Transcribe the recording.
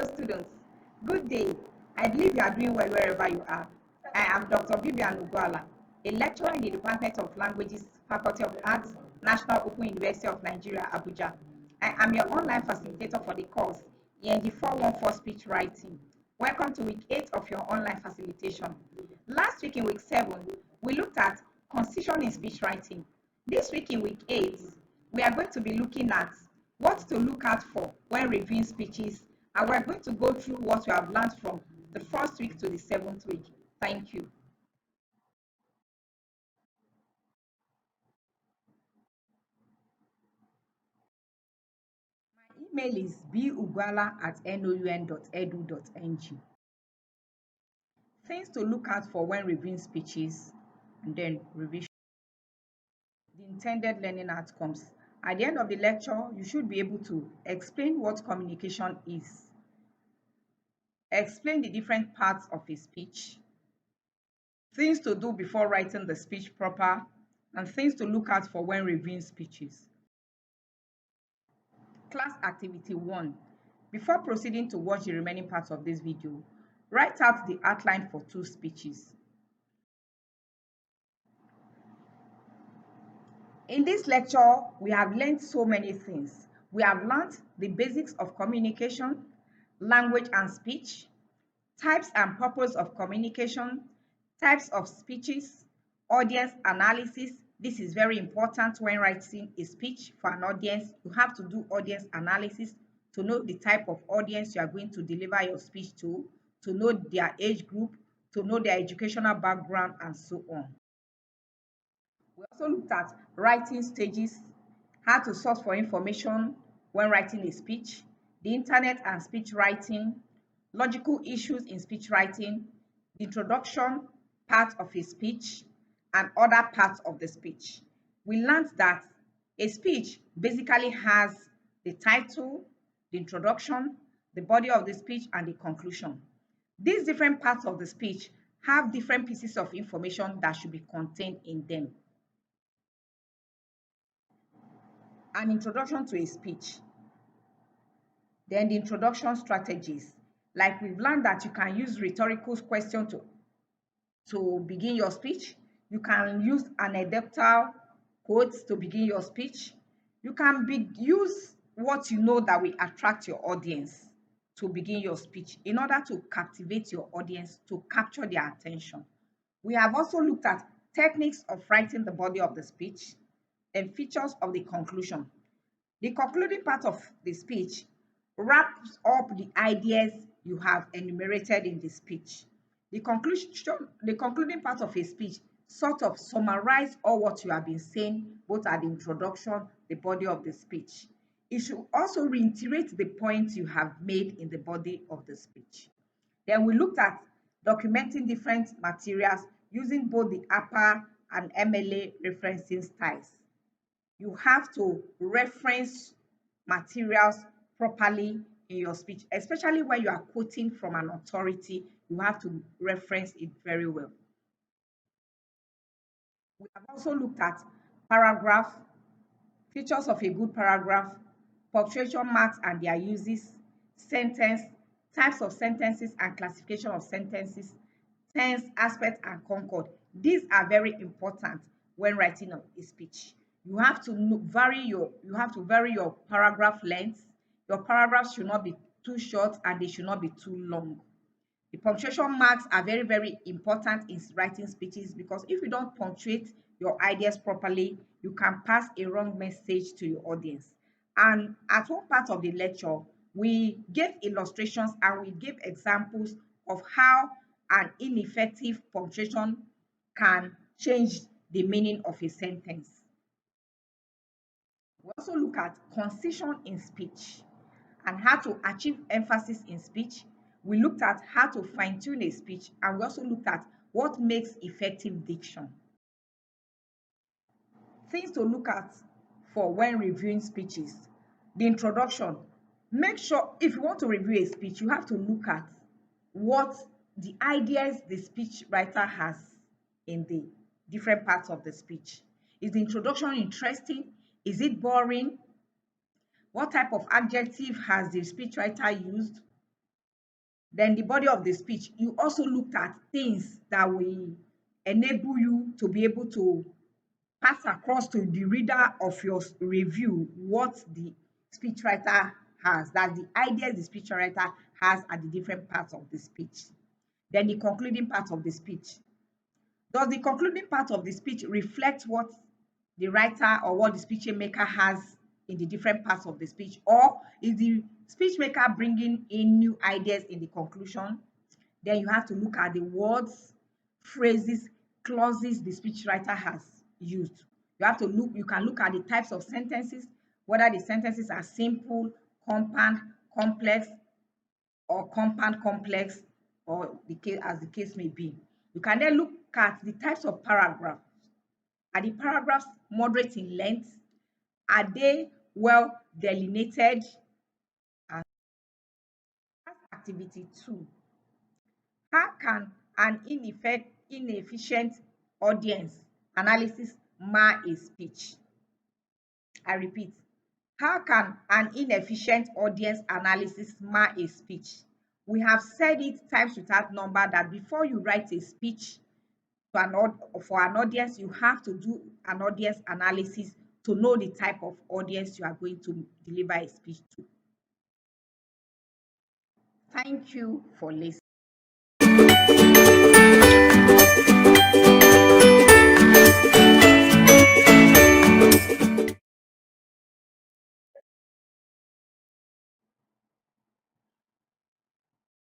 students. Good day. I believe you are doing well wherever you are. I am Dr. Vivian Ugwala, a lecturer in the Department of Languages, Faculty of Arts, National Open University of Nigeria, Abuja. I am your online facilitator for the course, ENG414 Speech Writing. Welcome to week 8 of your online facilitation. Last week in week 7, we looked at concision in speech writing. This week in week 8, we are going to be looking at what to look out for when reviewing speeches, and we're going to go through what we have learned from the first week to the 7th week. Thank you. My email is bugwala@noun.edu.ng. Things to look out for when reviewing speeches, and then revision. The intended learning outcomes. At the end of the lecture, you should be able to explain what communication is, explain the different parts of a speech, things to do before writing the speech proper, and things to look out for when reviewing speeches. Class activity 1. Before proceeding to watch the remaining parts of this video, write out the outline for 2 speeches. In this lecture, we have learned so many things. We have learned the basics of communication, language and speech, types and purpose of communication, types of speeches, audience analysis. This is very important when writing a speech for an audience. You have to do audience analysis to know the type of audience you are going to deliver your speech to know their age group, to know their educational background, and so on. We also looked at writing stages, how to source for information when writing a speech, the internet and speech writing, logical issues in speech writing, the introduction part of a speech, and other parts of the speech. We learned that a speech basically has the title, the introduction, the body of the speech, and the conclusion. These different parts of the speech have different pieces of information that should be contained in them. An introduction to a speech. Then the introduction strategies. Like we've learned that you can use rhetorical questions to begin your speech. You can use anecdotal quotes to begin your speech. You can use what you know that will attract your audience to begin your speech in order to captivate your audience, to capture their attention. We have also looked at techniques of writing the body of the speech and features of the conclusion. The concluding part of the speech wraps up the ideas you have enumerated in the speech. The concluding part of a speech sort of summarizes all what you have been saying, both at the introduction, the body of the speech. It should also reiterate the points you have made in the body of the speech. Then we looked at documenting different materials using both the APA and MLA referencing styles. You have to reference materials properly in your speech, especially when you are quoting from an authority. You have to reference it very well. We have also looked at paragraph, features of a good paragraph, punctuation marks and their uses, sentence, types of sentences and classification of sentences, tense, aspect, and concord. These are very important when writing a speech. You have to vary your paragraph length. Your paragraphs should not be too short and they should not be too long. The punctuation marks are very, very important in writing speeches because if you don't punctuate your ideas properly, you can pass a wrong message to your audience. And at one part of the lecture, we gave illustrations and we gave examples of how an ineffective punctuation can change the meaning of a sentence. We also look at concision in speech and how to achieve emphasis in speech. We looked at how to fine-tune a speech, and we also looked at what makes effective diction. Things to look at for when reviewing speeches. The introduction. Make sure if you want to review a speech, you have to look at what the ideas the speech writer has in the different parts of the speech. Is the introduction interesting? Is it boring? What type of adjective has the speechwriter used? Then the body of the speech, you also looked at things that will enable you to be able to pass across to the reader of your review what the speechwriter has, that the ideas the speechwriter has at the different parts of the speech. Then the concluding part of the speech. Does the concluding part of the speech reflect what the writer or what the speech maker has in the different parts of the speech, or is the speech maker bringing in new ideas in the conclusion? Then you have to look at the words, phrases, clauses the speechwriter has used. You can look at the types of sentences, whether the sentences are simple, compound, complex, or compound complex, or the case as the case may be. You can then look at the types of paragraphs. Are the paragraphs moderate in length? Are they well delineated? And activity 2. How can an inefficient audience analysis mar a speech? I repeat, how can an inefficient audience analysis mar a speech? We have said it times without number that before you write a speech for an audience, you have to do an audience analysis to know the type of audience you are going to deliver a speech to. Thank you for listening.